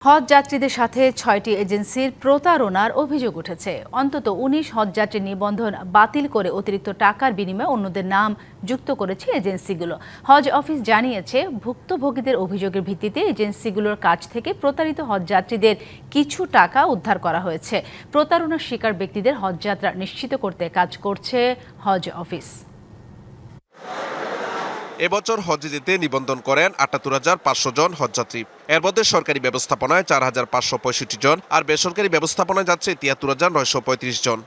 হজ যাত্রীদের সাথে ৬টি এজেন্সির প্রতারণার অভিযোগ উঠেছে। অন্তত ১৯ হজযাত্রীর নিবন্ধন বাতিল করে অতিরিক্ত টাকার বিনিময়ে অন্যদের নাম যুক্ত করেছে এজেন্সিগুলো। হজ অফিস জানিয়েছে, ভুক্তভোগীদের অভিযোগের ভিত্তিতে এজেন্সিগুলোর কাছ থেকে প্রতারিত হজযাত্রীদের কিছু টাকা উদ্ধার করা হয়েছে। প্রতারণার শিকার ব্যক্তিদের হজযাত্রা নিশ্চিত করতে কাজ করছে হজ অফিস। এবছর হজে যেতে নিবন্ধন করেন ৭৮,৫০০ জন হজযাত্রী। এর মধ্যে সরকারি ব্যবস্থাপনায় ৪,৫৬৫ জন আর বেসরকারি ব্যবস্থাপনায় যাচ্ছে ৭৩,৯৩৫ জন।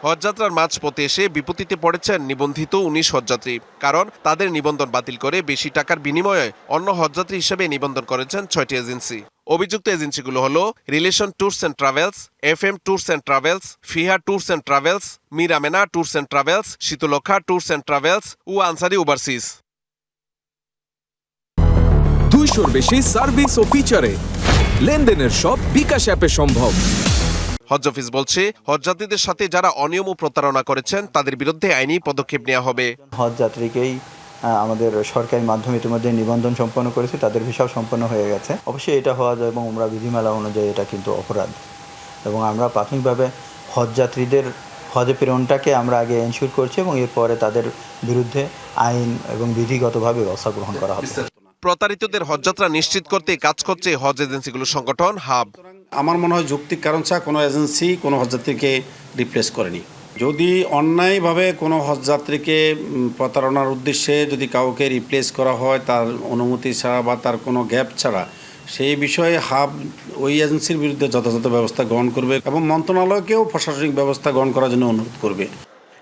হজযাত্রার মাঝপথে এসে বিপত্তিতে পড়েছেন নিবন্ধিত ১৯ হজযাত্রী। কারণ তাদের নিবন্ধন বাতিল করে বেশি টাকার বিনিময়ে অন্য হজযাত্রী হিসেবে নিবন্ধন করেছেন ৬টি এজেন্সি। অভিযুক্ত এজেন্সিগুলো হলো relation tours and travels, FM tours and travels, Fiha tours and travels, Mir Amena tours and travels, Shitalakshya tours and travels ও আনসারি ওভারসিজ। ২০০-র বেশি সার্ভিস ও ফিচারে লেনদেনের সব বিকাশ অ্যাপে সম্ভব। হজ অফিস বলছে, হজযাত্রীদের সাথে যারা অনিয়ম ও প্রতারণা করেছেন তাদের বিরুদ্ধে আইনি পদক্ষেপ নেওয়া হবে। হজযাত্রীকেই আমাদের সরকারি মাধ্যমে ইতিমধ্যে নিবন্ধন সম্পন্ন করেছে, তাদের ভিসাও সম্পন্ন হয়ে গেছে। অবশ্যই এটা হওয়া যায় এবং আমরা বিধিমালা অনুযায়ী এটা কিন্তু অপরাধ, এবং আমরা প্রাথমিকভাবে হজযাত্রীদের হজে প্রেরণটাকে আমরা আগে এনশিওর করছি এবং এরপরে তাদের বিরুদ্ধে আইন এবং বিধিগতভাবে ব্যবস্থা গ্রহণ করা হবে। প্রতারিতদের হজযাত্রা নিশ্চিত করতে কাজ করছে হজ এজেন্সিগুলোর সংগঠন হাব। আমার মনে হয় যৌক্তিক কারণ ছাড়া কোনো এজেন্সি কোনো হজযাত্রীকে রিপ্লেস করেনি। যদি অন্যায়ভাবে কোনো হজযাত্রীকে প্রতারণার উদ্দেশ্যে যদি কাউকে রিপ্লেস করা হয় তার অনুমতি ছাড়া বা তার কোনো গ্যাপ ছাড়া, সেই বিষয়ে হাব ওই এজেন্সির বিরুদ্ধে যথাযথ ব্যবস্থা গ্রহণ করবে এবং মন্ত্রণালয়কেও প্রশাসনিক ব্যবস্থা গ্রহণ করার জন্য অনুরোধ করবে।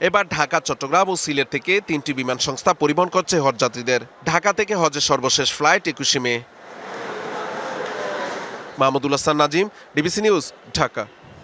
এবার ঢাকা, চট্টগ্রাম ও সিলেট থেকে 3টি বিমান সংস্থা পরিবহন করছে হজযাত্রীদের। ঢাকা থেকে হজের সর্বশেষ ফ্লাইট 21শে মে। Mahmudul Hasan Nazim, DBC news, Dhaka.